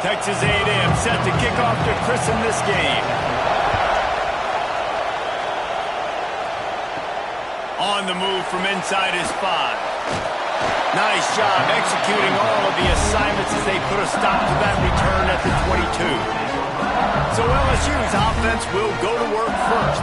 Texas A&M set to kick off to christen this game. On the move from inside his 5. Nice job executing all of the assignments as they put a stop to that return at the 22. So LSU's offense will go to work first.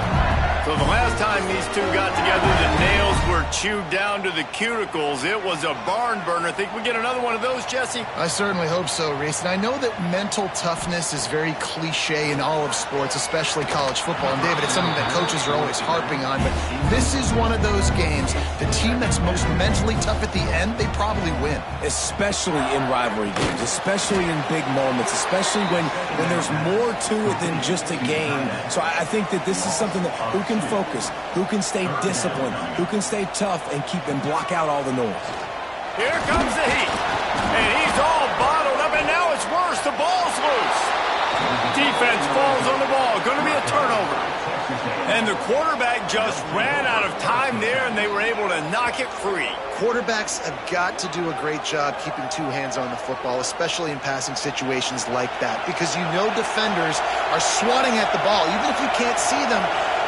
So the last time these two got together, the nails were chewed down to the cuticles. It was a barn burner. Think we get another one of those, Jesse? I certainly hope so, Reese. And I know that mental toughness is very cliche in all of sports, especially college football. And, David, it's something that coaches are always harping on. But this is one of those games. The team that's most mentally tough at the end, they probably win. Especially in rivalry games, especially in big moments, especially when there's more to it than just a game. So I think that this is something that who can focus, who can stay disciplined, who can stay tough and block out all the noise. Here comes the heat. And he's all bottled up, and now it's worse. The ball's loose. Defense falls on the ball. Going to be a turnover. And the quarterback just ran out of time there, and they were able to knock it free. Quarterbacks have got to do a great job keeping two hands on the football, especially in passing situations like that, because you know defenders are swatting at the ball. Even if you can't see them,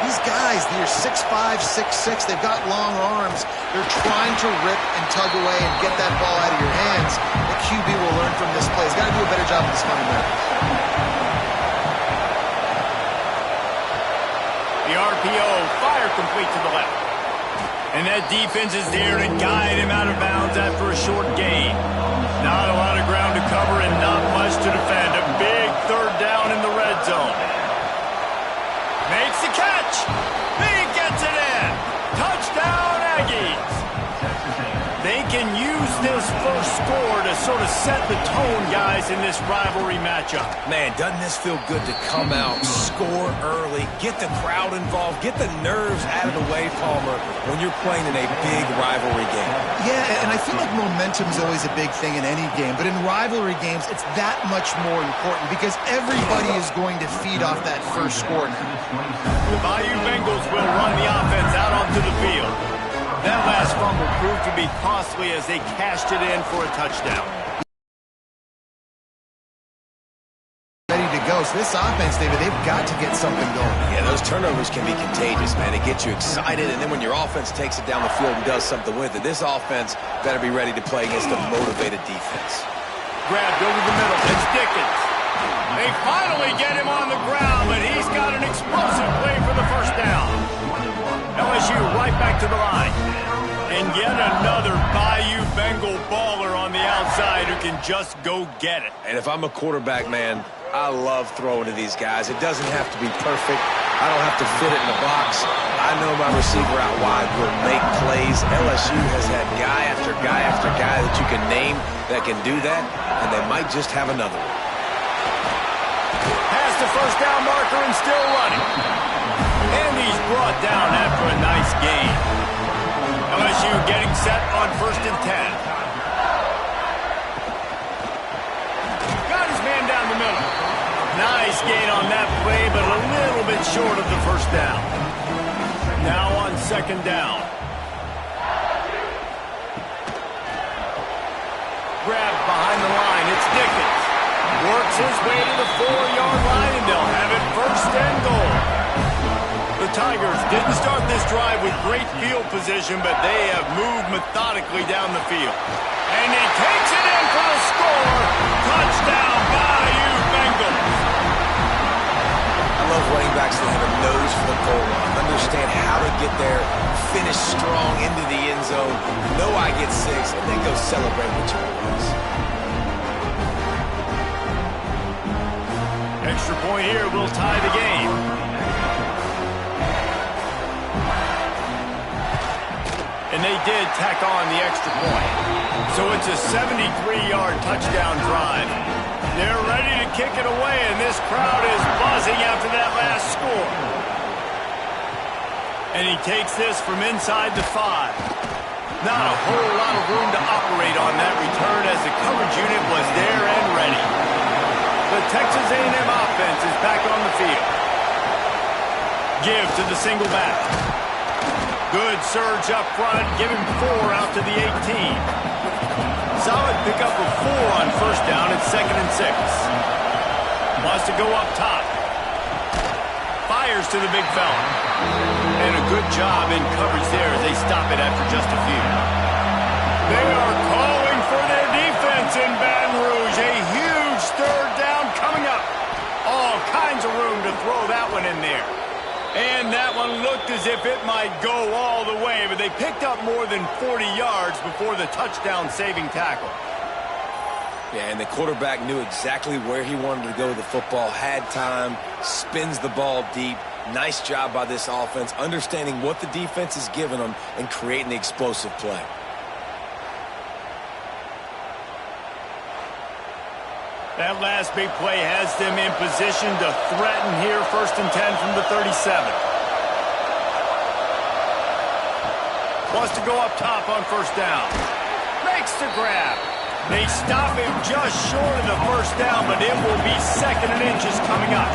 these guys, they're 6'5", 6'6", they've got long arms. They're trying to rip and tug away and get that ball out of your hands. The QB will learn from this play. He's got to do a better job of his fundamentals. The RPO, fire complete to the left. And that defense is there to guide him out of bounds after a short gain. Not a lot of ground to cover and not much to defend. A big third down in the red zone. Makes the catch. He gets it in. Touchdown, Aggies. They can use this first score to sort of set the tone, guys, in this rivalry matchup. Man, doesn't this feel good to come out, score early, get the crowd involved, get the nerves out of the way, Palmer, when you're playing in a big rivalry game. Yeah, and I feel like momentum's always a big thing in any game, but in rivalry games, it's that much more important because everybody is going to feed off that first score now. The Bayou Bengals will run the offense out onto the field. That last fumble proved to be costly as they cashed it in for a touchdown. Ready to go. So this offense, David, they've got to get something going. Yeah, those turnovers can be contagious, man. They get you excited, and then when your offense takes it down the field and does something with it, this offense better be ready to play against a motivated defense. Grabbed over the middle. It's Dickens. They finally get him on the ground, but he's got an explosive play for the first down. LSU right back to the line. And yet another Bayou Bengal baller on the outside who can just go get it. And if I'm a quarterback, man, I love throwing to these guys. It doesn't have to be perfect. I don't have to fit it in the box. I know my receiver out wide will make plays. LSU has had guy after guy after guy that you can name that can do that, and they might just have another one. Past the first down marker and still running. And he's brought down after a nice gain. LSU getting set on 1st and 10. Got his man down the middle. Nice gain on that play, but a little bit short of the first down. Now on 2nd down. Grabbed behind the line. It's Dickens. Works his way to the 4-yard line, and they'll have it 1st and goal. The Tigers didn't start this drive with great field position, but they have moved methodically down the field. And he takes it in for the score. Touchdown, Bayou Bengals. I love running backs that have a nose for the goal line, understand how to get there, finish strong into the end zone, know I get 6, and then go celebrate with your boys. Extra point here will tie the game. And they did tack on the extra point. So it's a 73-yard touchdown drive. They're ready to kick it away, and this crowd is buzzing after that last score. And he takes this from inside the 5. Not a whole lot of room to operate on that return as the coverage unit was there and ready. The Texas A&M offense is back on the field. Give to the single back. Good surge up front, give him 4 out to the 18. Solid pickup of 4 on 1st down. It's 2nd and 6. Wants to go up top. Fires to the big fella. And a good job in coverage there as they stop it after just a few. They are calling for their defense in Baton Rouge. A huge 3rd down coming up. All kinds of room to throw that one in there. And that one looked as if it might go all the way, but they picked up more than 40 yards before the touchdown-saving tackle. Yeah, and the quarterback knew exactly where he wanted to go with the football, had time, spins the ball deep. Nice job by this offense, understanding what the defense is giving them and creating the explosive play. That last big play has them in position to threaten here, 1st and 10 from the 37. Wants to go up top on 1st down. Makes the grab. They stop him just short of the 1st down, but it will be 2nd and inches coming up.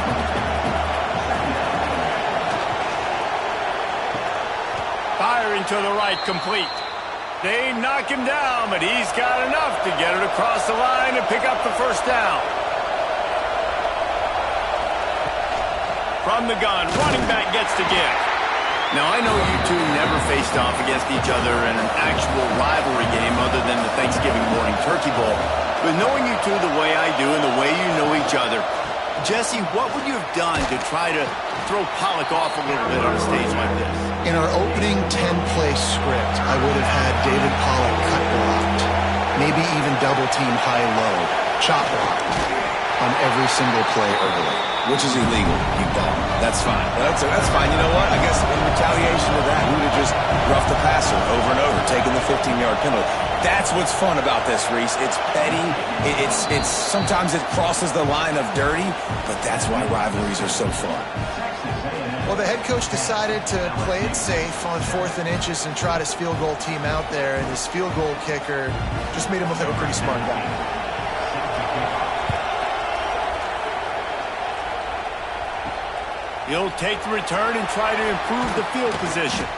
Firing to the right, complete. They knock him down, but he's got enough to get it across the line and pick up the 1st down. From the gun, running back gets the give. Now, I know you two never faced off against each other in an actual rivalry game other than the Thanksgiving morning turkey bowl. But knowing you two the way I do and the way you know each other, Jesse, what would you have done to try to throw Pollock off a little bit on a stage like this? In our opening 10-play script, I would have had David Pollock cut blocked, maybe even double-team high-low, chop blocked on every single play early. Which is illegal, you bet. That's fine. That's fine. You know what? I guess in retaliation to that, we would have just roughed the passer over and over, taking the 15-yard penalty. That's what's fun about this, Reese. It's petty. It's sometimes it crosses the line of dirty, but that's why rivalries are so fun. Well, the head coach decided to play it safe on 4th and inches and trot his field goal team out there, and his field goal kicker just made him look like a pretty smart guy. He'll take the return and try to improve the field position.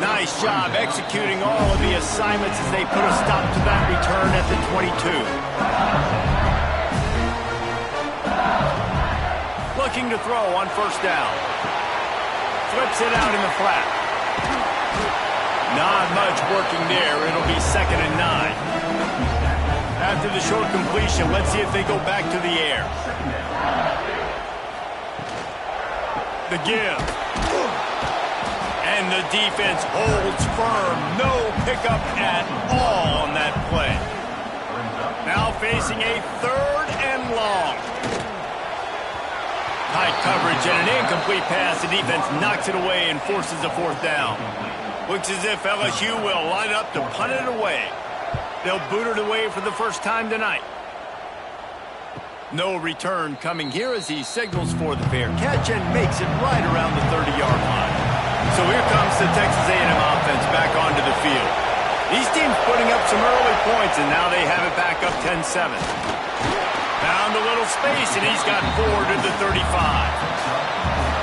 Nice job executing all of the assignments as they put a stop to that return at the 22. Looking to throw on 1st down. Flips it out in the flat. Not much working there. It'll be 2nd and 9. After the short completion, let's see if they go back to the air. The give. And the defense holds firm. No pickup at all on that play. Now facing a 3rd and long. Tight coverage and an incomplete pass. The defense knocks it away and forces a 4th down. Looks as if LSU will line up to punt it away. They'll boot it away for the first time tonight. No return coming here as he signals for the fair catch and makes it right around the 30-yard line. So here comes the Texas A&M offense back onto the field. These teams putting up some early points, and now they have it back up 10-7. Found a little space, and he's got 4 to the 35.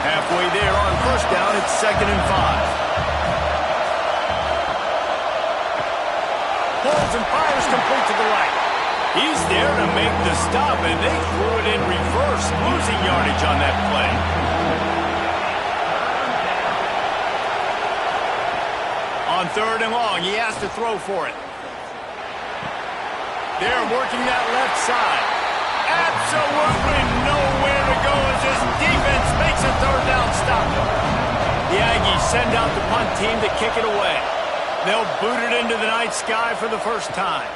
Halfway there on 1st down, it's 2nd and 5. Pulls and fires complete to the right. He's there to make the stop, and they threw it in reverse, losing yardage on that play. On 3rd and long, he has to throw for it. They're working that left side. Absolutely nowhere to go as this defense makes a 3rd down stop. The Aggies send out the punt team to kick it away. They'll boot it into the night sky for the first time.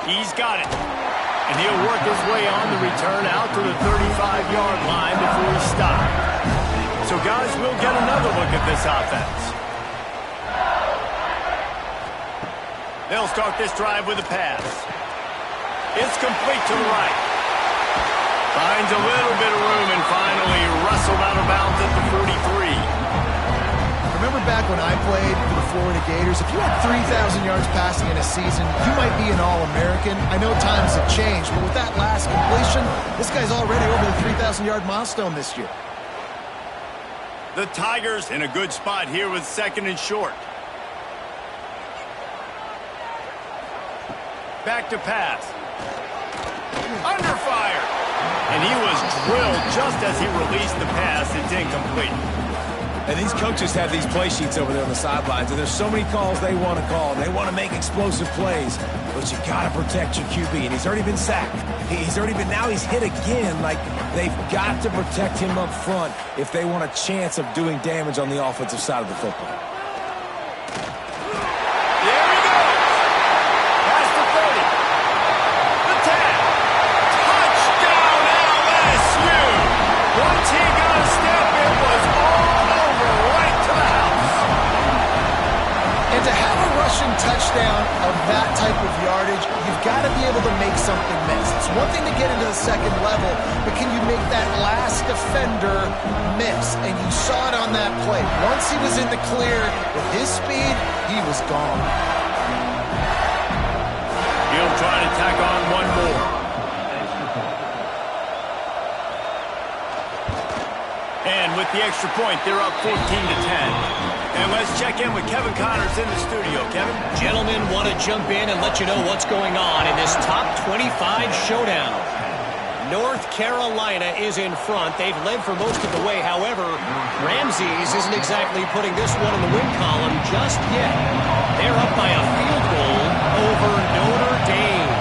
He's got it. And he'll work his way on the return out to the 35-yard line before he stopped. So, guys, we'll get another look at this offense. They'll start this drive with a pass. It's complete to the right. Finds a little bit of room and finally wrestled out of bounds at the 43. Remember back when I played for the Florida Gators, if you had 3,000 yards passing in a season, you might be an All-American. I know times have changed, but with that last completion, this guy's already over the 3,000-yard milestone this year. The Tigers in a good spot here with 2nd and short. Back to pass. Under fire. And he was drilled just as he released the pass. It's incomplete. And these coaches have these play sheets over there on the sidelines, and there's so many calls they want to call. They want to make explosive plays, but you got to protect your QB, and he's already been sacked. Now he's hit again. Like, they've got to protect him up front if they want a chance of doing damage on the offensive side of the football. There he goes. Past the 30. The 10. Touchdown, LSU. Once he got a step, it was all over, right to the house. And to have a rushing touchdown of that type of yardage, you've got to be able to make something miss. It's one thing to get into the second level, but can you make that last defender miss? And you saw it on that play. Once he was in the clear with his speed, he was gone. He'll try to tack on one more. And with the extra point, they're up 14-10. And let's check in with Kevin Connors in the studio. Kevin? Gentlemen, want to jump in and let you know what's going on in this top 25 showdown. North Carolina is in front. They've led for most of the way. However, Ramses isn't exactly putting this one in the win column just yet. They're up by a field goal over Notre Dame.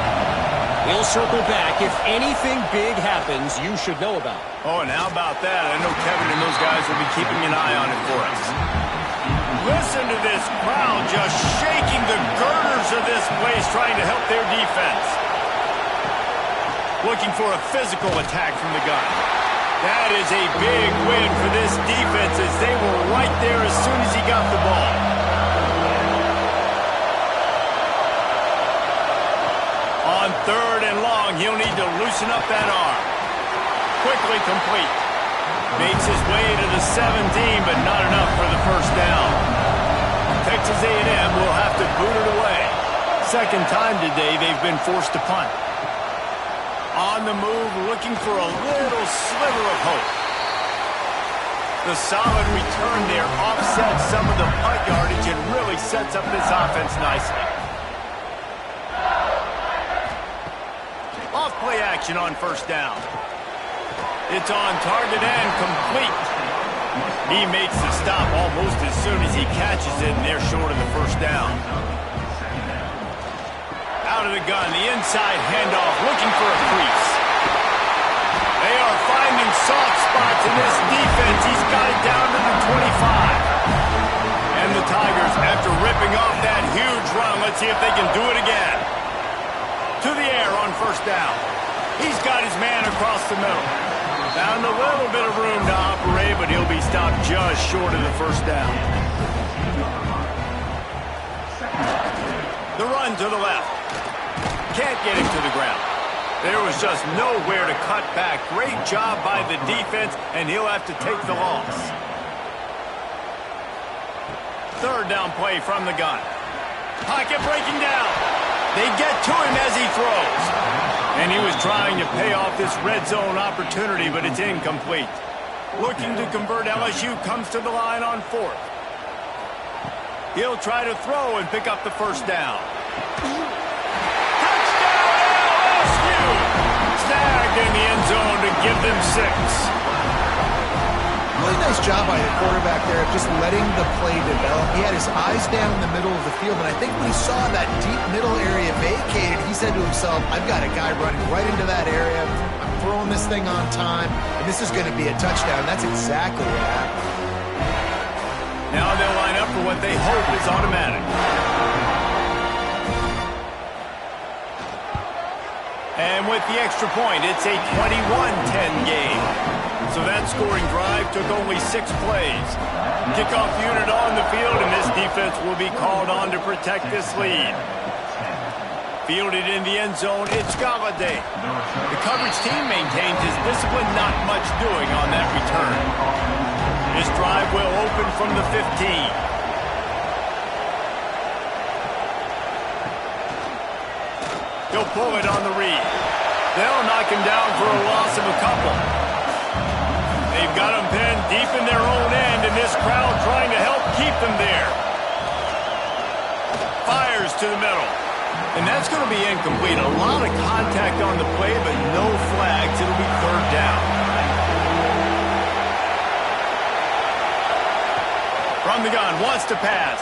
We'll circle back. If anything big happens, you should know about it. Oh, and how about that? I know Kevin and those guys will be keeping an eye on it for us. Listen to this crowd just shaking the girders of this place, trying to help their defense. Looking for a physical attack from the gun. That is a big win for this defense, as they were right there as soon as he got the ball. On 3rd and long, he'll need to loosen up that arm. Quickly complete. Makes his way to the 17, but not enough for the first down. Texas A&M will have to boot it away. Second time today they've been forced to punt. On the move, looking for a little sliver of hope. The solid return there offsets some of the punt yardage and really sets up this offense nicely. Off play action on first down. It's on target and complete. He makes the stop almost as soon as he catches it, and they're short of the first down. Out of the gun, the inside handoff, looking for a crease. They are finding soft spots in this defense. He's got it down to the 25. And the Tigers, after ripping off that huge run, let's see if they can do it again. To the air on first down. He's got his man across the middle. Found a little bit of room to operate, but he'll be stopped just short of the first down. The run to the left. Can't get him to the ground. There was just nowhere to cut back. Great job by the defense, and he'll have to take the loss. Third down play from the gun. Pocket breaking down. They get to him as he throws. And he was trying to pay off this red zone opportunity, but it's incomplete. Looking to convert, LSU comes to the line on 4th. He'll try to throw and pick up the first down. Snagged in the end zone to give them 6. Really nice job by the quarterback there of just letting the play develop. He had his eyes down in the middle of the field, and I think when he saw that deep middle area vacated, he said to himself, I've got a guy running right into that area. I'm throwing this thing on time, and this is going to be a touchdown. That's exactly what happened. Now they'll line up for what they hope is automatic. And with the extra point, it's a 21-10 game. So that scoring drive took only 6 plays. Kickoff unit on the field, and this defense will be called on to protect this lead. Fielded in the end zone, it's Galladay. The coverage team maintains his discipline, not much doing on that return. This drive will open from the 15. He'll pull it on the read. They'll knock him down for a loss of a couple. They've got him pinned deep in their own end, and this crowd trying to help keep them there. Fires to the middle. And that's going to be incomplete. A lot of contact on the play, but no flags. It'll be third down. From the gun, wants to pass.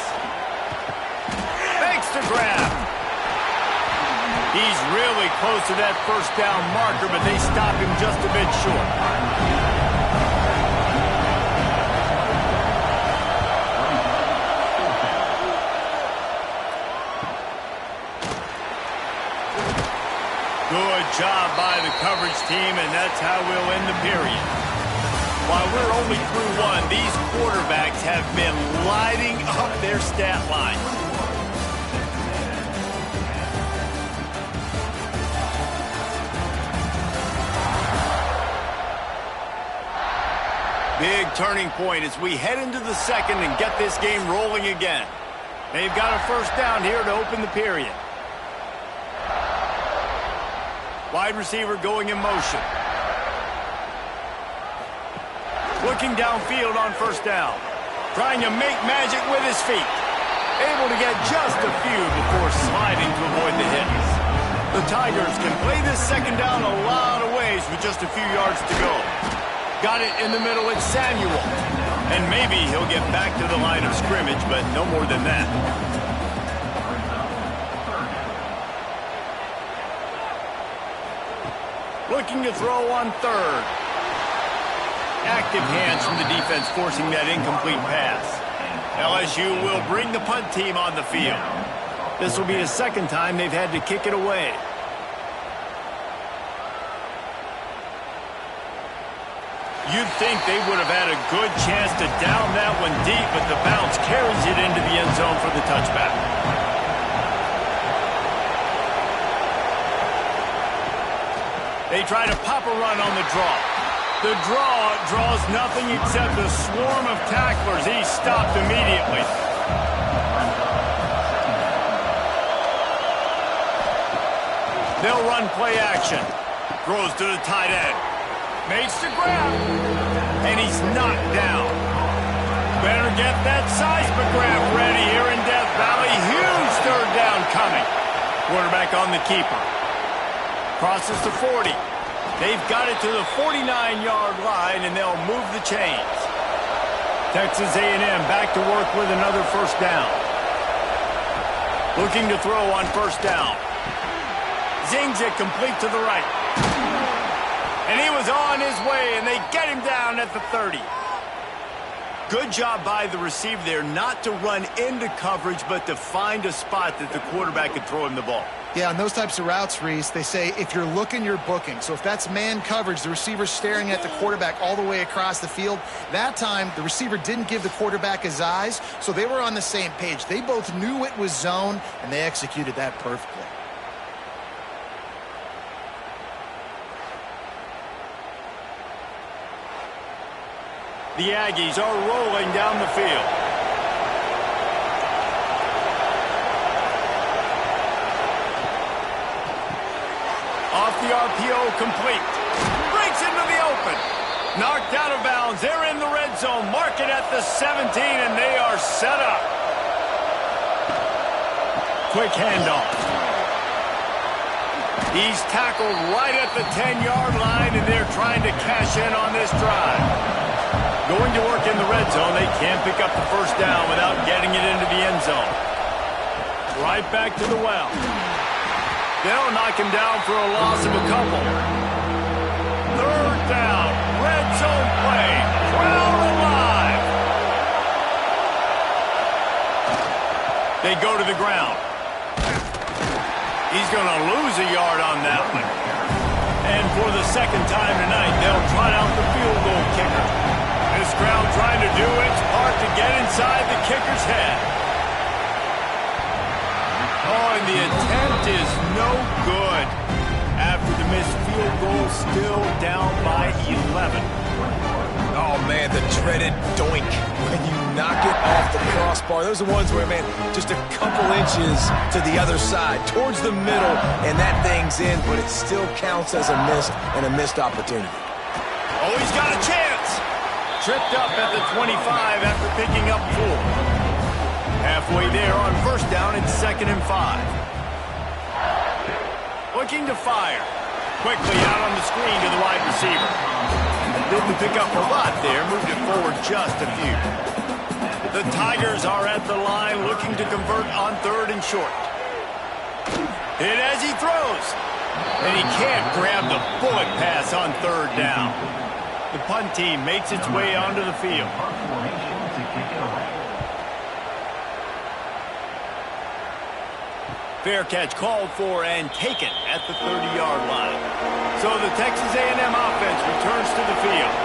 Fakes the grab. He's really close to that first down marker, but they stop him just a bit short. Good job by the coverage team, and that's how we'll end the period. While we're only through one, these quarterbacks have been lighting up their stat line. Big turning point as we head into the second and get this game rolling again. They've got a first down here to open the period. Wide receiver going in motion. Looking downfield on first down. Trying to make magic with his feet. Able to get just a few before sliding to avoid the hits. The Tigers can play this second down a lot of ways with just a few yards to go. Got it in the middle, it's Samuel. And maybe he'll get back to the line of scrimmage, but no more than that. Looking to throw on third. Active hands from the defense forcing that incomplete pass. LSU will bring the punt team on the field. This will be the second time they've had to kick it away. You'd think they would have had a good chance to down that one deep, but the bounce carries it into the end zone for the touchback. They try to pop a run on the draw. The draw draws nothing except a swarm of tacklers. He's stopped immediately. They'll run play action. Throws to the tight end. Makes the grab. And he's knocked down. Better get that seismograph ready here in Death Valley. Huge third down coming. Quarterback on the keeper. Crosses the 40. They've got it to the 49-yard line, and they'll move the chains. Texas A&M back to work with another first down. Looking to throw on first down. Zings it complete to the right. And he was on his way, and they get him down at the 30. Good job by the receiver there not to run into coverage, but to find a spot that the quarterback could throw him the ball. Yeah, on those types of routes, Reese, they say if you're looking, you're booking. So if that's man coverage, the receiver's staring at the quarterback all the way across the field. That time, the receiver didn't give the quarterback his eyes, so they were on the same page. They both knew it was zone, and they executed that perfectly. The Aggies are rolling down the field. Off the RPO, complete. Breaks into the open. Knocked out of bounds. They're in the red zone. Mark it at the 17, and they are set up. Quick handoff. He's tackled right at the 10-yard line, and they're trying to cash in on this drive. Going to work in the red zone. They can't pick up the first down without getting it into the end zone. Right back to the well. They'll knock him down for a loss of a couple. Third down. Red zone play. Crowd alive. They go to the ground. He's going to lose a yard on that one. And for the second time tonight, they'll trot out the field goal kicker. This crowd trying to do its part to get inside the kicker's head. Oh, and the attempt is no good. After the missed field goal, still down by 11. Oh, man, the dreaded doink when you knock it off the crossbar. Those are the ones where, man, just a couple inches to the other side, towards the middle, and that thing's in, but it still counts as a miss and a missed opportunity. Oh, he's got a chance. Tripped up at the 25 after picking up 4. Halfway there on first down, it's 2nd and 5. looking to fire. Quickly out on the screen to the wide receiver. Didn't pick up a lot there, moved it forward just a few. The Tigers are at the line looking to convert on 3rd and short. Hit as he throws. And he can't grab the bullet pass on 3rd down. The punt team makes its way onto the field. Fair catch called for and taken at the 30-yard line. So the Texas A&M offense returns to the field.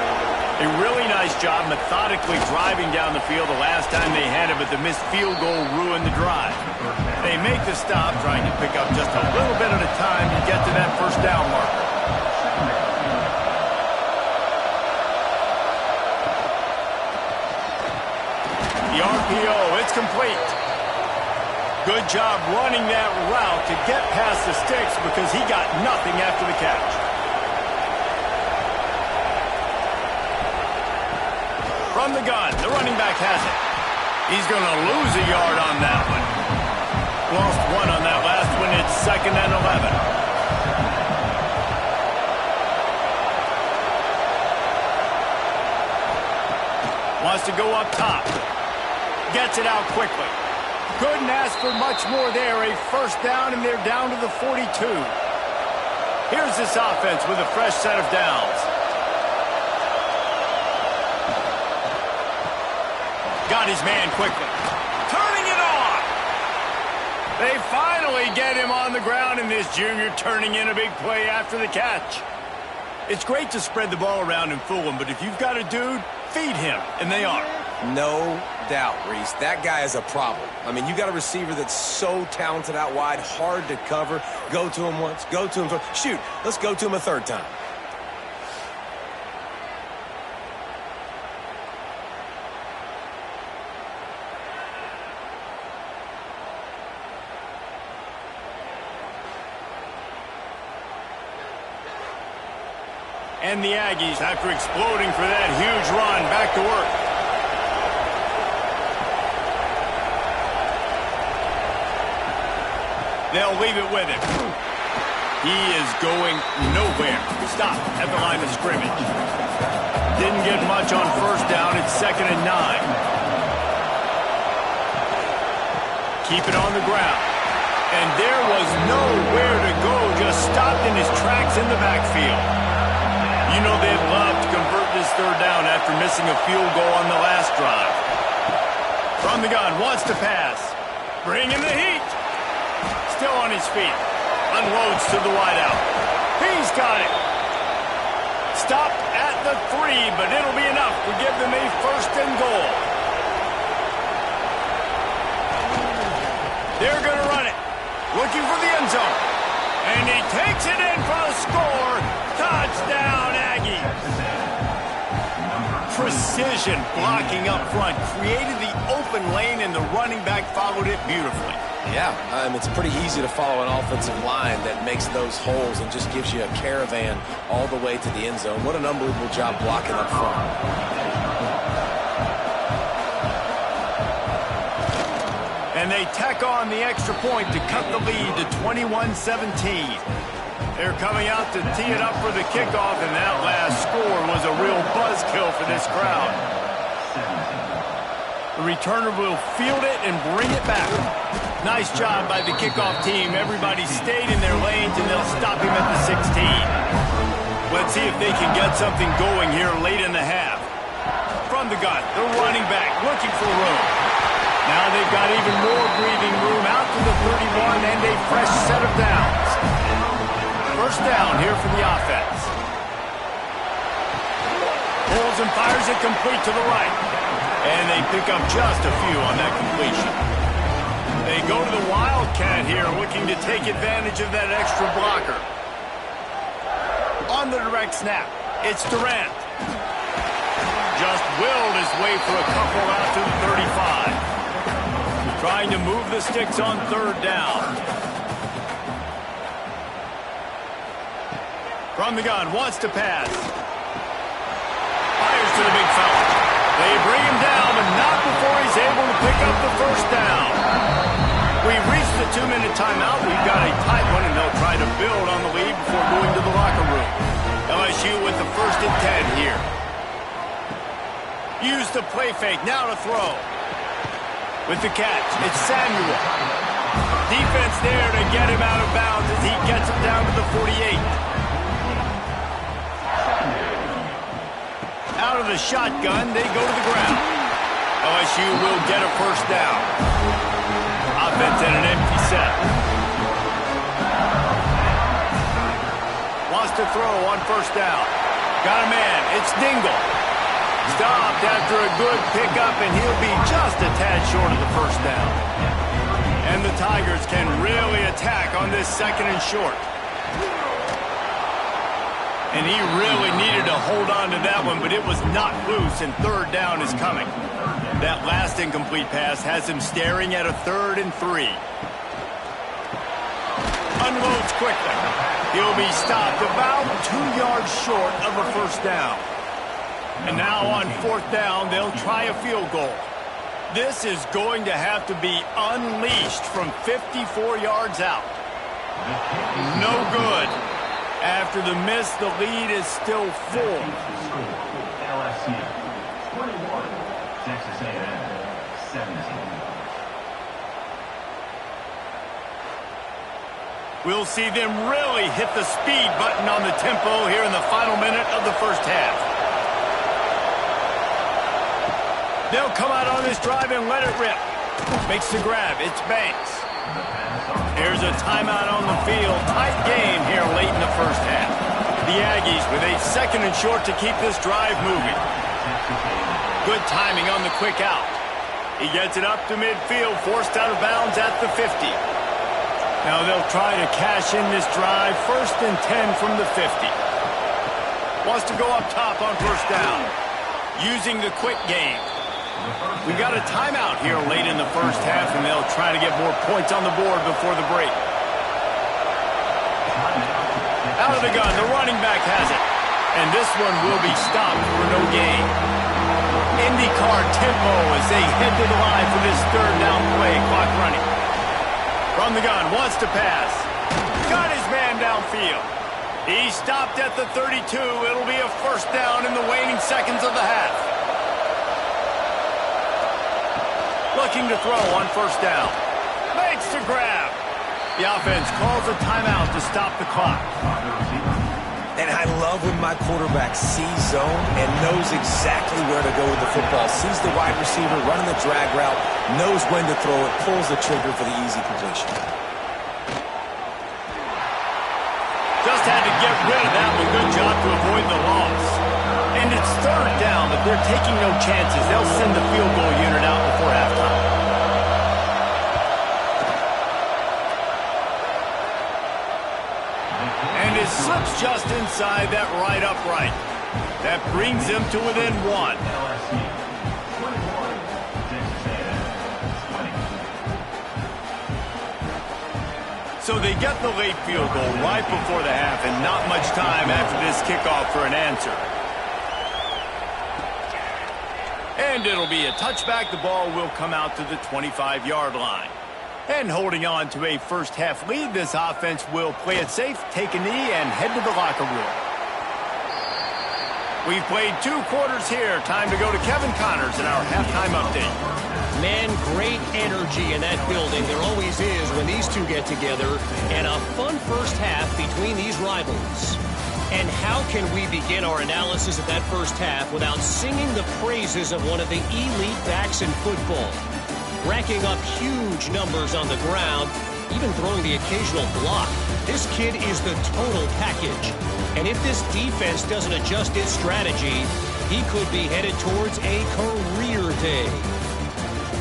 A really nice job methodically driving down the field the last time they had it, but the missed field goal ruined the drive. They make the stop, trying to pick up just a little bit at a time to get to that 1st down marker. The RPO, it's complete. Good job running that route to get past the sticks because he got nothing after the catch. From the gun, the running back has it. He's going to lose a yard on that one. Lost 1 on that last one. It's 2nd and 11. Wants to go up top. Gets it out quickly. Couldn't ask for much more there. A 1st down, and they're down to the 42. Here's this offense with a fresh set of downs. Got his man quickly. Turning it on. They finally get him on the ground, and this junior turning in a big play after the catch. It's great to spread the ball around and fool him, but if you've got a dude, feed him, and they are. No doubt, Reese. That guy is a problem. I mean, you got a receiver that's so talented out wide, hard to cover. Go to him once, go to him twice. Shoot, let's go to him a 3rd time. And the Aggies, after exploding for that huge run, back to work. They'll leave it with him. He is going nowhere. Stop at the line of scrimmage. Didn't get much on 1st down. It's 2nd and 9. Keep it on the ground. And there was nowhere to go. Just stopped in his tracks in the backfield. You know they'd love to convert this 3rd down after missing a field goal on the last drive. From the gun, wants to pass. Bringing the heat. Still on his feet. Unloads to the wideout. He's got it. Stop at the 3, but it'll be enough to give them a 1st and goal. They're going to run it. Looking for the end zone. And he takes it in for a score. Touchdown, Aggies. Precision blocking up front. Created the open lane, and the running back followed it beautifully. Yeah, it's pretty easy to follow an offensive line that makes those holes and just gives you a caravan all the way to the end zone. What an unbelievable job blocking up front. And they tack on the extra point to cut the lead to 21-17. They're coming out to tee it up for the kickoff, and that last score was a real buzzkill for this crowd. The returner will field it and bring it back. Nice job by the kickoff team. Everybody stayed in their lanes, and they'll stop him at the 16. Let's see if they can get something going here late in the half. From the gun, the running back looking for room. Now they've got even more breathing room out to the 31 and a fresh set of downs. 1st down here for the offense. Pulls and fires it complete to the right. And they pick up just a few on that completion. They go to the Wildcat here, looking to take advantage of that extra blocker. On the direct snap, it's Durant. Just willed his way for a couple out to the 35. Trying to move the sticks on 3rd down. From the gun, wants to pass. Fires to the big fella. They bring him down, but not before he's able to pick up the 1st down. We've reached the 2-minute timeout. We've got a tight one, and they'll try to build on Use the play fake. Now to throw. With the catch, it's Samuel. Defense there to get him out of bounds as he gets him down to the 48. Out of the shotgun, they go to the ground. LSU will get a first down. Offense in an empty set. Wants to throw on first down. Got a man. It's Dingle. Stopped after a good pickup, and he'll be just a tad short of the first down. And the Tigers can really attack on this second and short. And he really needed to hold on to that one, but it was not loose, and third down is coming. That last incomplete pass has him staring at a 3rd and 3. Unloads quickly. He'll be stopped about 2 yards short of a first down. And now on 4th down, they'll try a field goal. This is going to have to be unleashed from 54 yards out. No good. After the miss, the lead is still full. LSU 21, Texas A&M 17. We'll see them really hit the speed button on the tempo here in the final minute of the first half. They'll come out on this drive and let it rip. Makes the grab. It's Banks. Here's a timeout on the field. Tight game here late in the first half. The Aggies with a 2nd and short to keep this drive moving. Good timing on the quick out. He gets it up to midfield, forced out of bounds at the 50. Now they'll try to cash in this drive. 1st and 10 from the 50. Wants to go up top on first down. Using the quick game. We got a timeout here late in the first half, and they'll try to get more points on the board before the break. Out of the gun, the running back has it. And this one will be stopped for no gain. IndyCar tempo as they head to the line for this 3rd down play. Clock running. From the gun, wants to pass. Got his man downfield. He stopped at the 32. It'll be a first down in the waning seconds of the half. Looking to throw on first down. Makes the grab. The offense calls a timeout to stop the clock. And I love when my quarterback sees zone and knows exactly where to go with the football. Sees the wide receiver running the drag route, knows when to throw it, pulls the trigger for the easy completion. Just had to get rid of that one. Good job to avoid the loss. And it's 3rd down, but they're taking no chances. They'll send the field goal unit out before halftime. And it slips just inside that right upright. That brings them to within 1. LSU 21, Texas A&M 20. So they get the late field goal right before the half, and not much time after this kickoff for an answer. And it'll be a touchback. The ball will come out to the 25-yard line. And holding on to a first-half lead, this offense will play it safe, take a knee, and head to the locker room. We've played 2 quarters here. Time to go to Kevin Connors in our halftime update. Man, great energy in that building. There always is when these two get together. And a fun first half between these rivals. And how can we begin our analysis of that first half without singing the praises of one of the elite backs in football? Racking up huge numbers on the ground, even throwing the occasional block. This kid is the total package. And if this defense doesn't adjust its strategy, he could be headed towards a career day.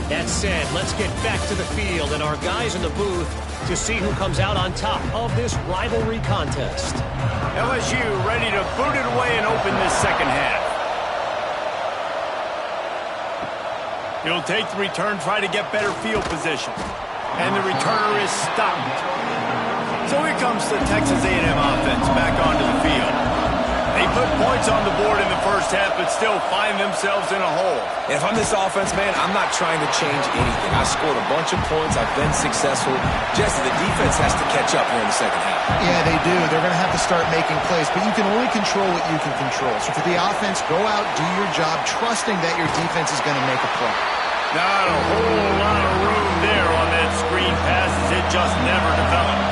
That said, let's get back to the field and our guys in the booth to see who comes out on top of this rivalry contest. LSU ready to boot it away and open this second half. He'll take the return, try to get better field position. And the returner is stopped. So here comes the Texas A&M offense back onto the field. They put points on the board in the first half, but still find themselves in a hole. And if I'm this offense, man, I'm not trying to change anything. I scored a bunch of points. I've been successful. Jesse, the defense has to catch up here in the second half. Yeah, they do, they're going to have to start making plays, but you can only control what you can control. So for the offense, go out, do your job, trusting that your defense is going to make a play. Not a whole lot of room there on that screen pass as it just never developed.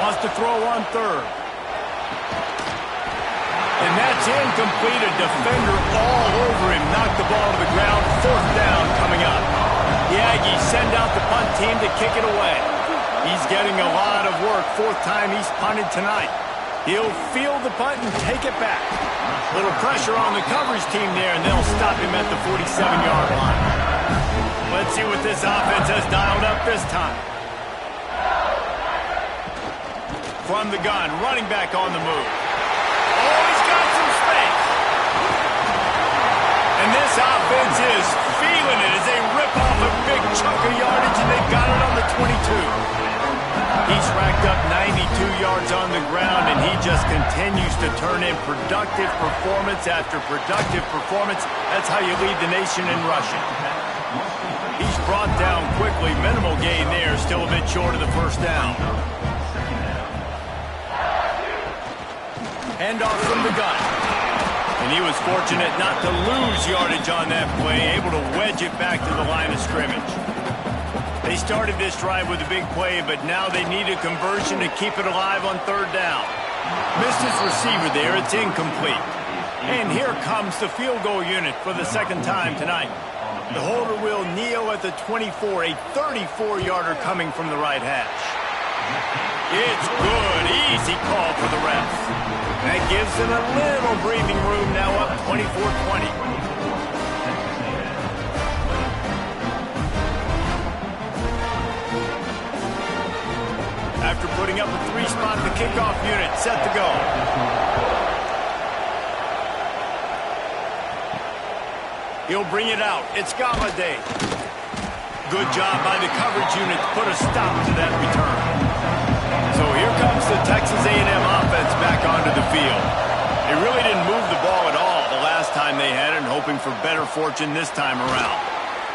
Wants to throw on third. And that's incomplete. A defender all over him. Knocked the ball to the ground. Fourth down coming up. The Aggies send out the punt team to kick it away. He's getting a lot of work. Fourth time he's punted tonight. He'll field the punt and take it back. Little pressure on the coverage team there, and they'll stop him at the 47-yard line. Let's see what this offense has dialed up this time. From the gun, running back on the move. Oh, he's got some space. And this offense is feeling it as they rip off a big chunk of yardage, and they've got it on the 22. He's racked up 92 yards on the ground, and he just continues to turn in productive performance after productive performance. That's how you lead the nation in rushing. He's brought down quickly. Minimal gain there, still a bit short of the first down. Handoff from the gun. And he was fortunate not to lose yardage on that play, able to wedge it back to the line of scrimmage. They started this drive with a big play, but now they need a conversion to keep it alive on third down. Missed his receiver there. It's incomplete. And here comes the field goal unit for the second time tonight. The holder will kneel at the 24, a 34-yarder coming from the right hash. It's good. Easy call for the refs. That gives them a little breathing room, now up 24-20. After putting up a three-spot, the kickoff unit set to go. He'll bring it out. It's Galladay. Good job by the coverage unit to put a stop to that return. So here comes the Texas A&M offense back onto the field. They really didn't move the ball at all the last time they had it, and hoping for better fortune this time around.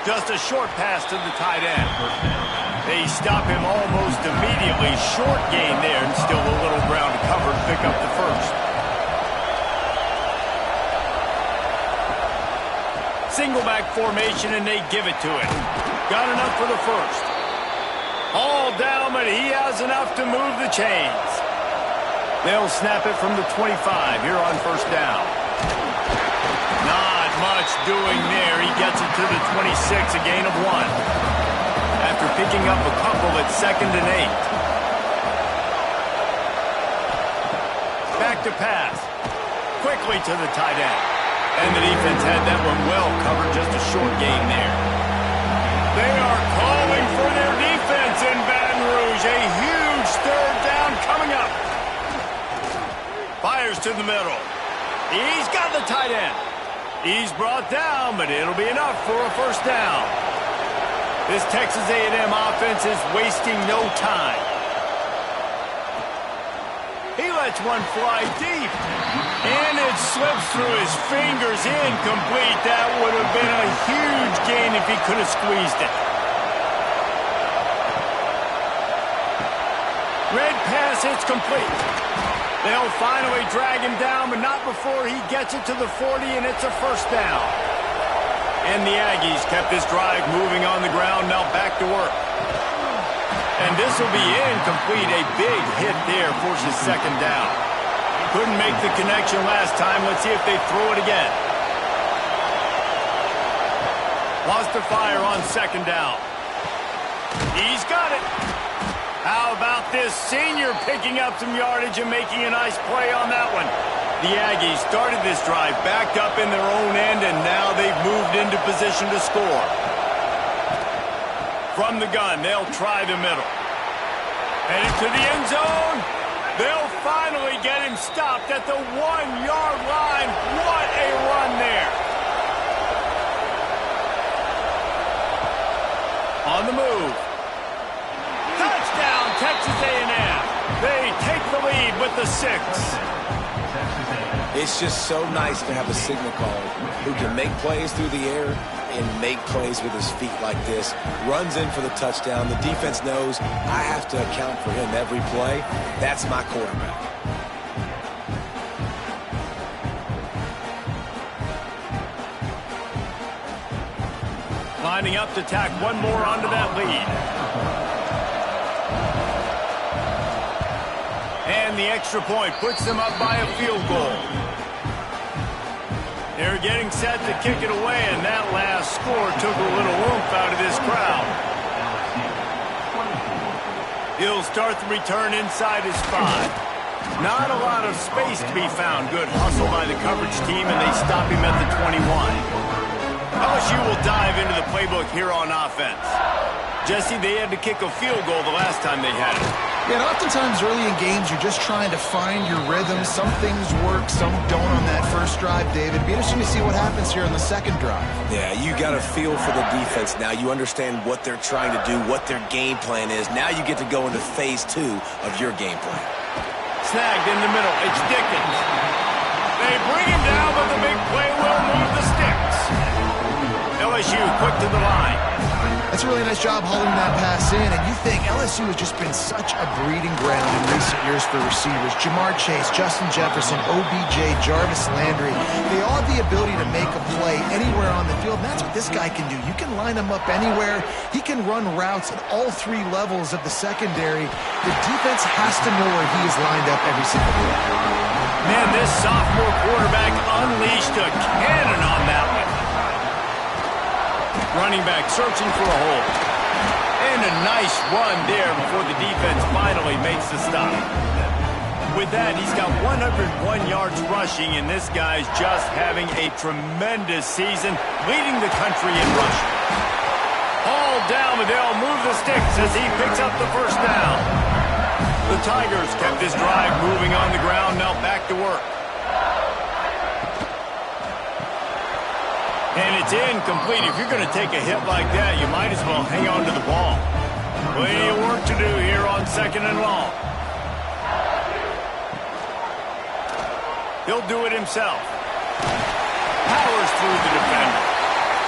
Just a short pass to the tight end. They stop him almost immediately. Short gain there, and still a little ground to cover to pick up the first. Single back formation, and they give it to him. Got enough for the first. All down, but he has enough to move the chains. They'll snap it from the 25 here on first down. Not much doing there. He gets it to the 26, a gain of 1. After picking up a couple at 2nd and 8. Back to pass. Quickly to the tight end. And the defense had that one well covered, just a short gain there. They are calling for their defense in Baton Rouge. A huge third down coming up. Fires to the middle. He's got the tight end. He's brought down, but it'll be enough for a first down. This Texas A&M offense is wasting no time. He lets one fly deep. And it slips through his fingers, incomplete. That would have been a huge gain if he could have squeezed it. Red pass, it's complete. They'll finally drag him down, but not before he gets it to the 40, and it's a first down. And the Aggies kept this drive moving on the ground, now back to work. And this will be incomplete. A big hit there forces second down. Couldn't make the connection last time. Let's see if they throw it again. Wants to fire on second down. He's got it. How about this senior picking up some yardage and making a nice play on that one? The Aggies started this drive backed up in their own end, and now they've moved into position to score. From the gun, they'll try the middle. Headed to the end zone. They'll finally get him stopped at the 1-yard line. What a run there. On the move. Touchdown, Texas A&M. They take the lead with the 6. It's just so nice to have a signal caller who can make plays through the air and make plays with his feet like this. Runs in for the touchdown. The defense knows I have to account for him every play. That's my quarterback. Lining up to tack one more onto that lead. And the extra point puts them up by a field goal. They're getting set to kick it away, and that last score took a little oomph out of this crowd. He'll start the return inside his 5. Not a lot of space to be found. Good hustle by the coverage team, and they stop him at the 21. LSU will dive into the playbook here on offense. Jesse, they had to kick a field goal the last time they had it. Yeah, and oftentimes early in games, you're just trying to find your rhythm. Some things work, some don't on that first drive, David. Be interesting to see what happens here on the second drive. Yeah, you got a feel for the defense now. You understand what they're trying to do, what their game plan is. Now you get to go into phase 2 of your game plan. Snagged in the middle. It's Dickens. They bring him down, but the big play will move the sticks. LSU quick to the line. That's a really nice job hauling that pass in, and you think LSU has just been such a breeding ground in recent years for receivers. Jamar Chase, Justin Jefferson, OBJ, Jarvis Landry, they all have the ability to make a play anywhere on the field, and that's what this guy can do. You can line him up anywhere. He can run routes at all 3 levels of the secondary. The defense has to know where he is lined up every single play. Man, this sophomore quarterback unleashed a cannon on that one. Running back searching for a hole. And a nice run there before the defense finally makes the stop. With that, he's got 101 yards rushing, and this guy's just having a tremendous season, leading the country in rushing. All down, but they'll move the sticks as he picks up the first down. The Tigers kept this drive moving on the ground, now back to work. And it's incomplete. If you're going to take a hit like that, you might as well hang on to the ball. Plenty of work to do here on 2nd and long. He'll do it himself. Powers through the defender.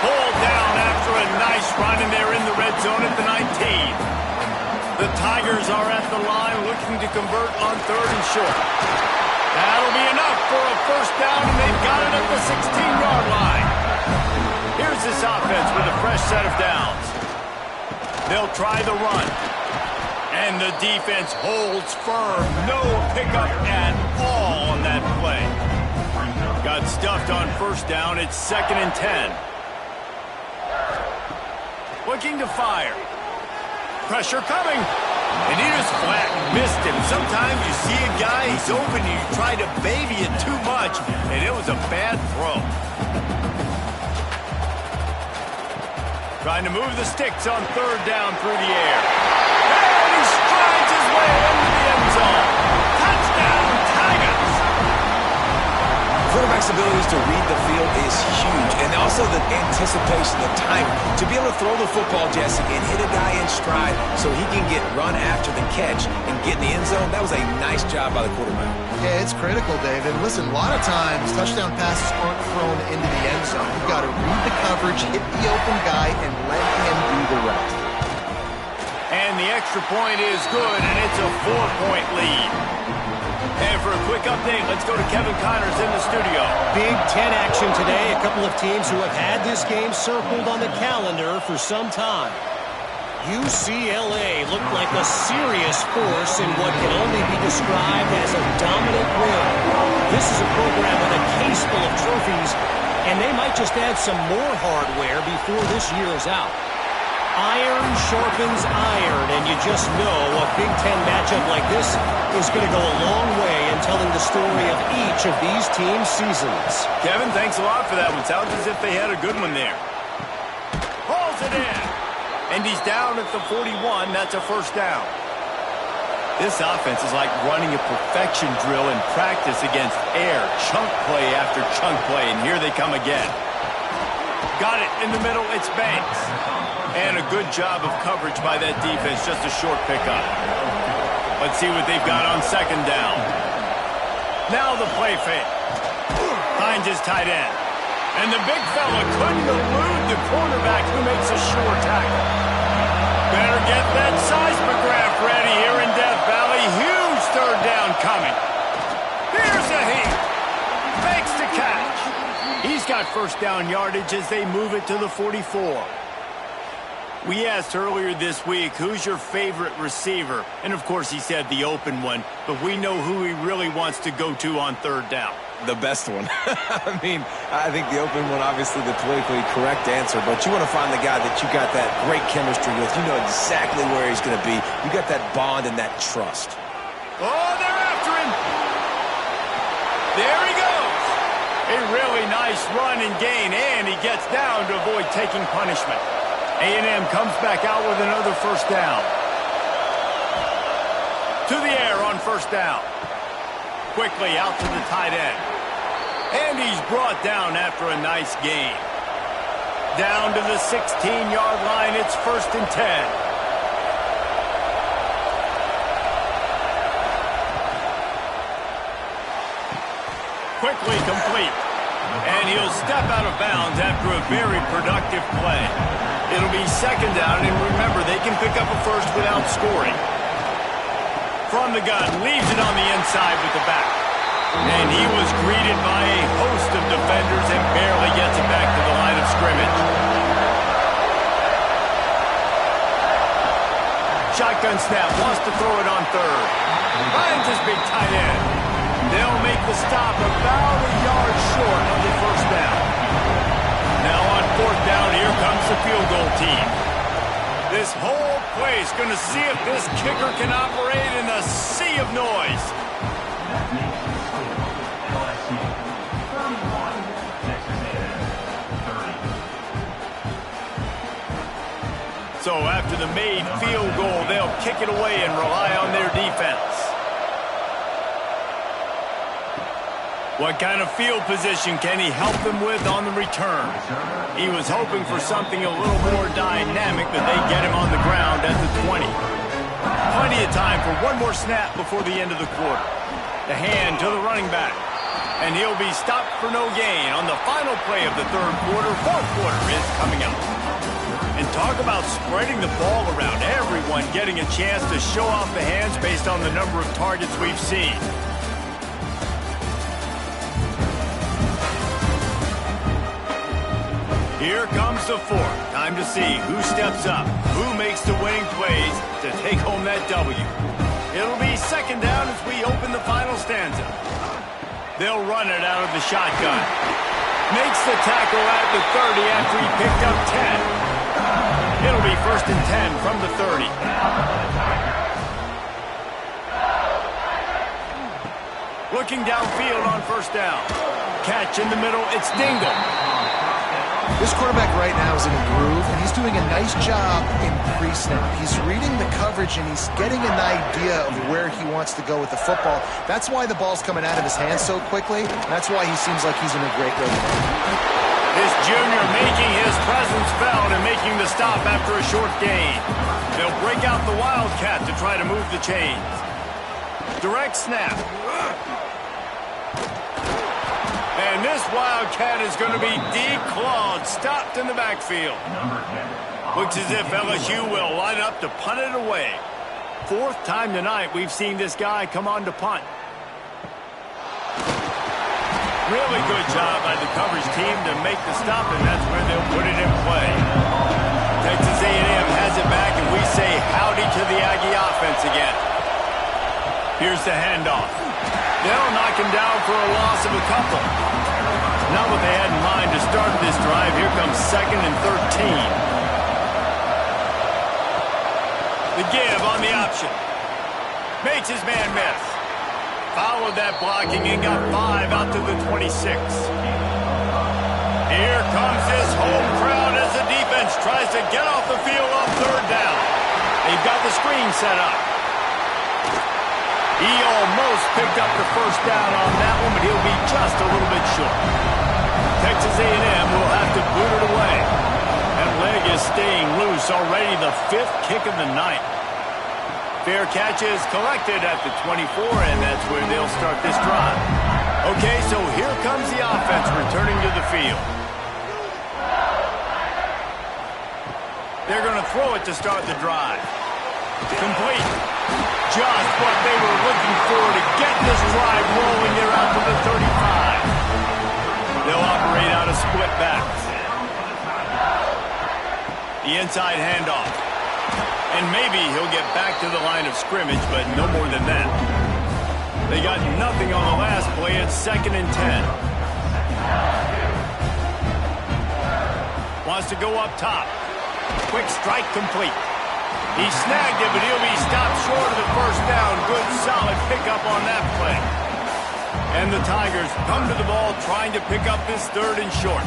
Pulled down after a nice run, and they're in the red zone at the 19. The Tigers are at the line looking to convert on 3rd and short. That'll be enough for a first down, and they've got it at the 16-yard line. Here's this offense with a fresh set of downs. They'll try the run. And the defense holds firm. No pickup at all on that play. Got stuffed on first down. It's 2nd and 10. Looking to fire. Pressure coming. And he just flat missed him. Sometimes you see a guy, he's open, and you try to baby it too much, and it was a bad throw. Trying to move the sticks on 3rd down through the air. And he strides his way into the end zone. Touchdown, Tigers! Quarterback's abilities to read the field is huge, and also the anticipation, the timing. To be able to throw the football, Jesse, and hit a guy in stride so he can get run after the catch and get in the end zone, that was a nice job by the quarterback. Yeah, it's critical, David. Listen, a lot of times touchdown passes aren't thrown into the end zone. You've got to read the coverage, hit the open guy, and let him do the rest. And the extra point is good, and it's a 4-point lead. And for a quick update, let's go to Kevin Connors in the studio. Big Ten action today. A couple of teams who have had this game circled on the calendar for some time. UCLA looked like a serious force in what can only be described as a dominant win. This is a program with a case full of trophies, and they might just add some more hardware before this year is out. Iron sharpens iron, and you just know a Big Ten matchup like this is going to go a long way in telling the story of each of these teams' seasons. Kevin, thanks a lot for that one. Sounds as if they had a good one there. Pulls it in. And he's down at the 41. That's a first down. This offense is like running a perfection drill in practice against air. Chunk play after chunk play, and here they come again. Got it in the middle. It's Banks. And a good job of coverage by that defense. Just a short pickup. Let's see what they've got on 2nd down. Now the play fake. finds his tight end. And the big fella couldn't elude the cornerback who makes a sure tackle. Better get that seismograph ready here in Death Valley. Huge third down coming. Here's a heat. Fakes the catch. He's got first down yardage as they move it to the 44. We asked earlier this week, who's your favorite receiver? And, of course, he said the open one. But we know who he really wants to go to on third down. The best one. I mean, I think the open one, obviously the politically correct answer, but you want to find the guy that you got that great chemistry with. You know exactly where he's going to be. You got that bond and that trust. Oh, they're after him. There he goes. A really nice run and gain, and he gets down to avoid taking punishment. A&M comes back out with another first down. To the air on first down. Quickly out to the tight end. And he's brought down after a nice gain. Down to the 16-yard line, it's 1st and 10. Quickly complete. And he'll step out of bounds after a very productive play. It'll be 2nd down, and remember, they can pick up a first without scoring. From the gun, leaves it on the inside with the back. And he was greeted by a host of defenders and barely gets it back to the line of scrimmage. Shotgun snap, wants to throw it on third. Finds his big tight end. They'll make the stop about a yard short of the first down. Now on 4th down, here comes the field goal team. This whole place going to see if this kicker can operate in a sea of noise. LSU 31, Texas A&M 30. So after the made field goal, they'll kick it away and rely on their defense. What kind of field position can he help them with on the return? He was hoping for something a little more dynamic, but they get him on the ground at the 20. Plenty of time for one more snap before the end of the quarter. The hand to the running back. And he'll be stopped for no gain on the final play of the third quarter. 4th quarter is coming up. And talk about spreading the ball around. Everyone getting a chance to show off the hands based on the number of targets we've seen. Here comes the 4th. Time to see who steps up, who makes the winning plays to take home that W. It'll be 2nd down as we open the final stanza. They'll run it out of the shotgun. Makes the tackle at the 30 after he picked up 10. It'll be 1st and 10 from the 30. Looking downfield on 1st down. Catch in the middle, it's Dingle. This quarterback right now is in a groove, and he's doing a nice job in pre-snap. He's reading the coverage, and he's getting an idea of where he wants to go with the football. That's why the ball's coming out of his hands so quickly. That's why he seems like he's in a great rhythm. This junior making his presence felt and making the stop after a short gain. They'll break out the Wildcat to try to move the chains. Direct snap. And this Wildcat is going to be declawed, stopped in the backfield. Looks as if LSU will line up to punt it away. 4th time tonight we've seen this guy come on to punt. Really good job by the coverage team to make the stop, and that's where they'll put it in play. Texas A&M has it back, and we say howdy to the Aggie offense again. Here's the handoff. They'll knock him down for a loss of a couple. Not what they had in mind to start this drive. Here comes 2nd and 13. The give on the option. Makes his man miss. Followed that blocking and got 5 out to the 26. Here comes this home crowd as the defense tries to get off the field on 3rd down. They've got the screen set up. He almost picked up the first down on that one, but he'll be just a little bit short. Texas A&M will have to boot it away. That leg is staying loose, already the 5th kick of the night. Fair catch is collected at the 24, and that's where they'll start this drive. Okay, so here comes the offense returning to the field. They're going to throw it to start the drive. Complete. Just what they were looking for to get this drive rolling. They're out to the 35. They'll operate out of split backs. The inside handoff. And maybe he'll get back to the line of scrimmage, but no more than that. They got nothing on the last play. It's 2nd and 10. Wants to go up top. Quick strike complete. He snagged it, but he'll be stopped short of the first down. Good, solid pickup on that play. And the Tigers come to the ball trying to pick up this 3rd and short.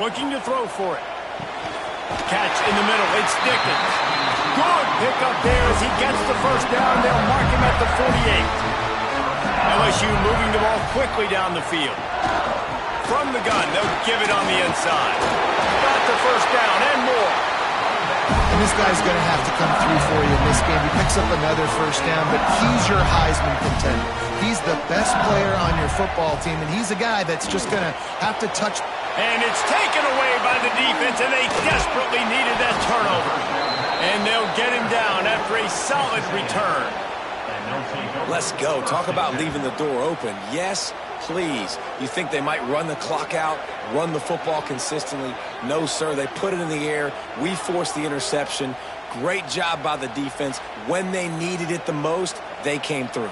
Looking to throw for it. Catch in the middle. It's Dickens. Good pickup there as he gets the first down. They'll mark him at the 48. LSU moving the ball quickly down the field. From the gun, they'll give it on the inside. Got the first down and more. And this guy's going to have to come through for you in this game. He picks up another first down, but he's your Heisman contender. He's the best player on your football team, and he's a guy that's just going to have to touch. And it's taken away by the defense, and they desperately needed that turnover. And they'll get him down after a solid return. Let's go. Talk about leaving the door open. Yes, please. You think they might run the clock out, run the football consistently? No, sir. They put it in the air. We forced the interception. Great job by the defense. When they needed it the most, they came through.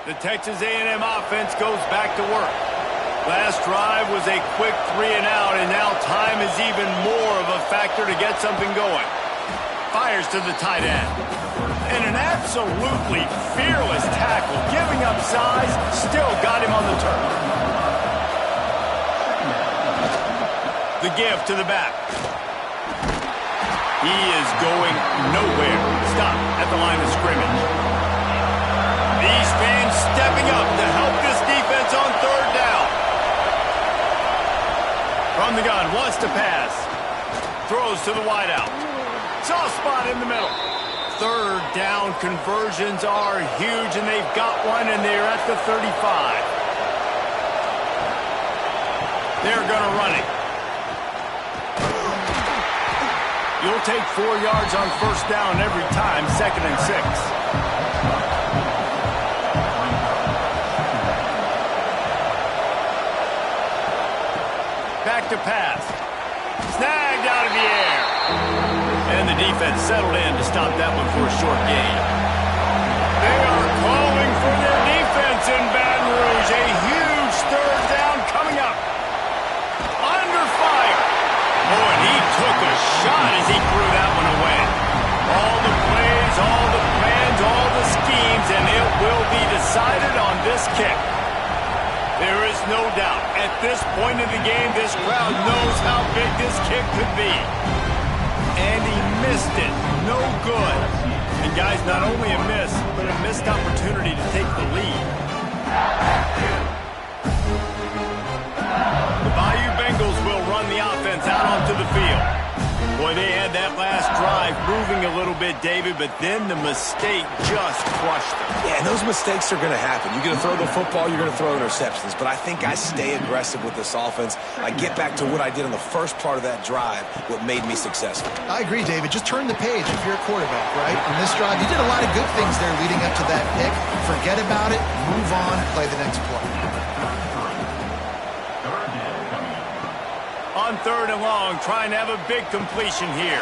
The Texas A&M offense goes back to work. Last drive was a quick 3 and out, and now time is even more of a factor to get something going. Fires to the tight end. And an absolutely fearless tackle, giving up size, still got him on the turf. The give to the back. He is going nowhere. Stop at the line of scrimmage. These fans stepping up to help this defense on 3rd down. From the gun, wants to pass. Throws to the wideout. Soft spot in the middle. 3rd down conversions are huge, and they've got one, and they're at the 35. They're going to run it. You'll take 4 yards on 1st down every time, 2nd and 6. Back to pass. Snagged out of the air. And the defense settled in to stop that one for a short gain. They are calling for their defense in Baton Rouge. A huge 3rd down coming up. Under fire. Oh, and he took a shot as he threw that one away. All the plays, all the plans, all the schemes, and it will be decided on this kick. There is no doubt, at this point in the game, this crowd knows how big this kick could be. And he missed it. No good. And guys, not only a miss, but a missed opportunity to take the lead. The Bayou Bengals will run the offense out onto the field. Boy, they had that last drive moving a little bit, David, but then the mistake just crushed them. Yeah, and those mistakes are going to happen. You're going to throw the football, you're going to throw interceptions. But I think I stay aggressive with this offense. I get back to what I did on the first part of that drive, what made me successful. I agree, David. Just turn the page if you're a quarterback, right? On this drive, you did a lot of good things there leading up to that pick. Forget about it, move on, play the next play. On 3rd and long, trying to have a big completion here.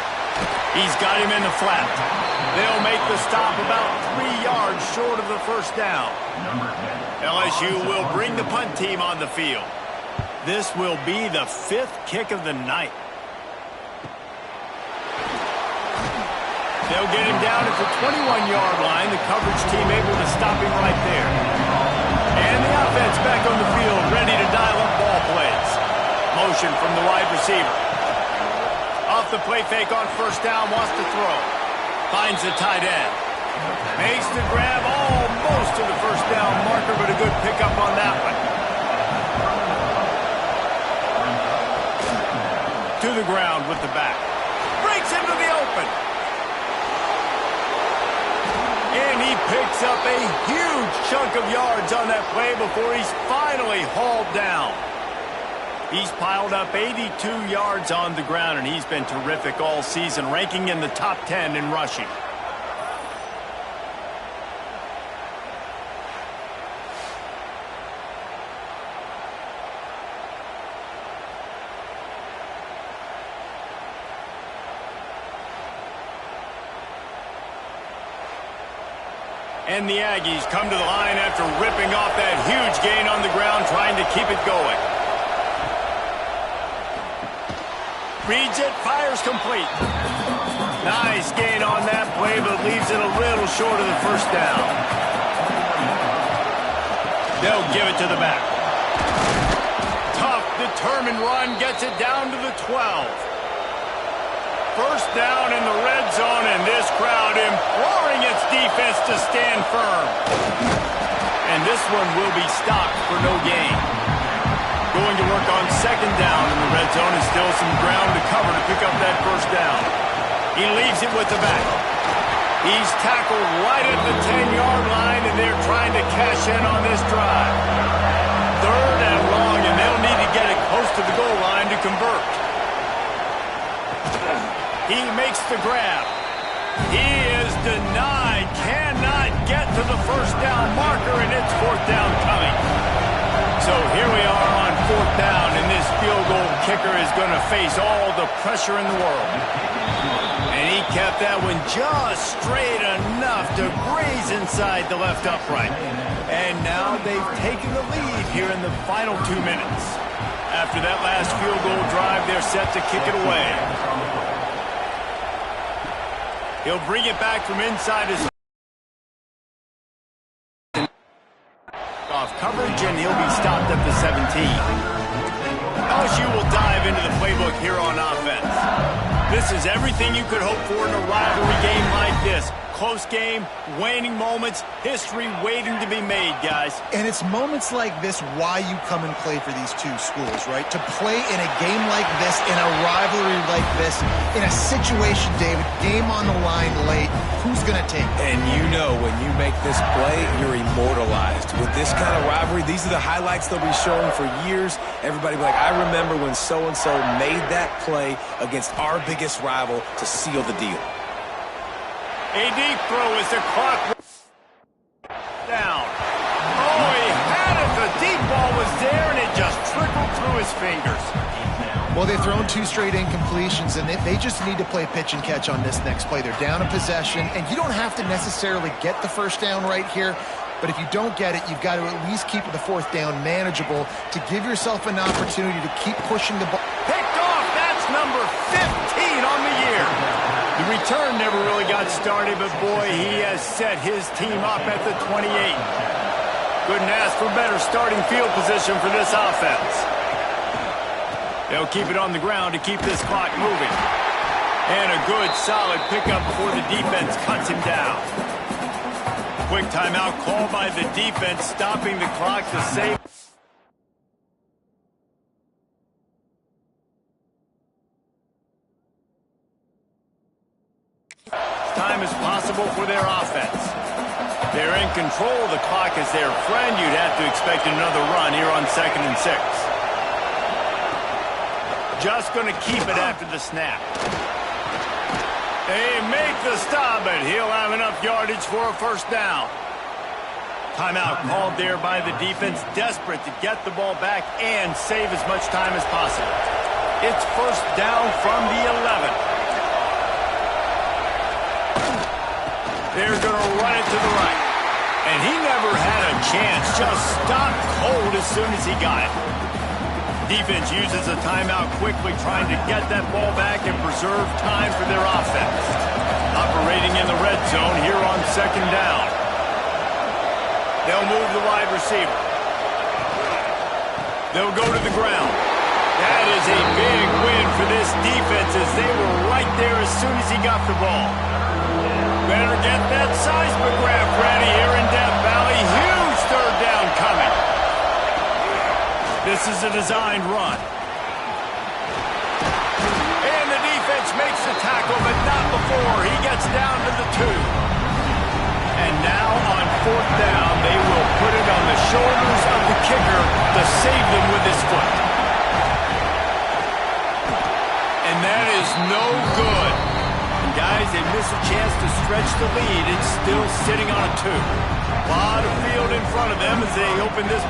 He's got him in the flat. They'll make the stop about 3 yards short of the 1st down. LSU will bring the punt team on the field. This will be the 5th kick of the night. They'll get him down at the 21-yard line. The coverage team able to stop him right there. And the offense back on the field, ready to dial up ball plays. Motion from the wide receiver. Off the play fake on 1st down, wants to throw. Finds the tight end. Makes the grab almost to the 1st down marker, but a good pickup on that one. to the ground with the back. Breaks into the open. And he picks up a huge chunk of yards on that play before he's finally hauled down. He's piled up 82 yards on the ground, and he's been terrific all season, ranking in the top 10 in rushing. And the Aggies come to the line after ripping off that huge gain on the ground, trying to keep it going. Reads it, fires complete. Nice gain on that play, but leaves it a little short of the first down. They'll give it to the back. Tough, determined run gets it down to the 12. First down in the red zone, and this crowd imploring its defense to stand firm. And this one will be stopped for no gain. Going to work on second down in the red zone, and still some ground to cover to pick up that first down. He leaves it with the back. He's tackled right at the 10-yard line, and they're trying to cash in on this drive. Third and long, and they'll need to get it close to the goal line to convert. He makes the grab. He is denied. Cannot get to the first down marker, and it's fourth down coming. So here we are on fourth down, and this field goal kicker is going to face all the pressure in the world. And he kept that one just straight enough to graze inside the left upright. And now they've taken the lead here in the final 2 minutes. After that last field goal drive, they're set to kick it away. He'll bring it back from inside his off coverage, and he'll be stopped at the 17. LSU will dive into the playbook here on offense. This is everything you could hope for in a rivalry game like this. Close game, waning moments, history waiting to be made, guys. And it's moments like this why you come and play for these two schools, right? To play in a game like this, in a rivalry like this, in a situation, David, game on the line late, who's going to take it? And you know when you make this play, you're immortalized. With this kind of rivalry, these are the highlights they'll be showing for years. Everybody will be like, I remember when so-and-so made that play against our biggest rival to seal the deal. A deep throw as the clock down. Oh, he had it. The deep ball was there, and it just trickled through his fingers. Well, they've thrown 2 straight incompletions, and they just need to play pitch and catch on this next play. They're down a possession, and you don't have to necessarily get the first down right here, but if you don't get it, you've got to at least keep the fourth down manageable to give yourself an opportunity to keep pushing the ball. Picked off. That's number 15 on the year. The return never really got started, but boy, he has set his team up at the 28. Couldn't ask for better starting field position for this offense. They'll keep it on the ground to keep this clock moving. And a good, solid pickup before the defense cuts him down. Quick timeout called by the defense, stopping the clock to save. Time as possible for their offense. They're in control. The clock is their friend. You'd have to expect another run here on 2nd and 6. Just going to keep it after the snap. They make the stop, but he'll have enough yardage for a first down. Timeout called there by the defense, desperate to get the ball back and save as much time as possible. It's first down from the 11. They're going to run it to the right. And he never had a chance. Just stopped cold as soon as he got it. Defense uses a timeout quickly, trying to get that ball back and preserve time for their offense. Operating in the red zone here on second down. They'll move the wide receiver. They'll go to the ground. That is a big win for this defense as they were right there as soon as he got the ball. Better get that seismograph ready here in Death Valley. Huge third down coming. This is a designed run. 4. He gets down to the 2. And now on 4th down, they will put it on the shoulders of the kicker to save them with his foot. And that is no good. And guys, they miss a chance to stretch the lead. It's still sitting on a 2. A lot of field in front of them as they open this.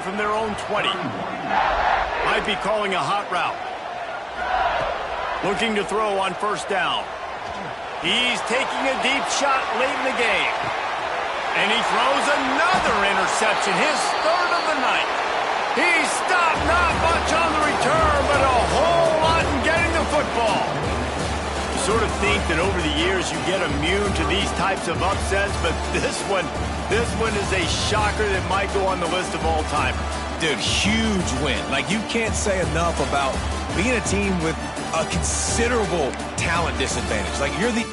From their own 20. Might be calling a hot route. Looking to throw on 1st down. He's taking a deep shot late in the game. And he throws another interception, his 3rd of the night. He stopped not much on the return, but a whole lot in getting the football. You sort of think that over the years you get immune to these types of upsets, but this one is a shocker that might go on the list of all-timers. Dude, huge win. Like, you can't say enough about being a team with a considerable talent disadvantage. Like, you're the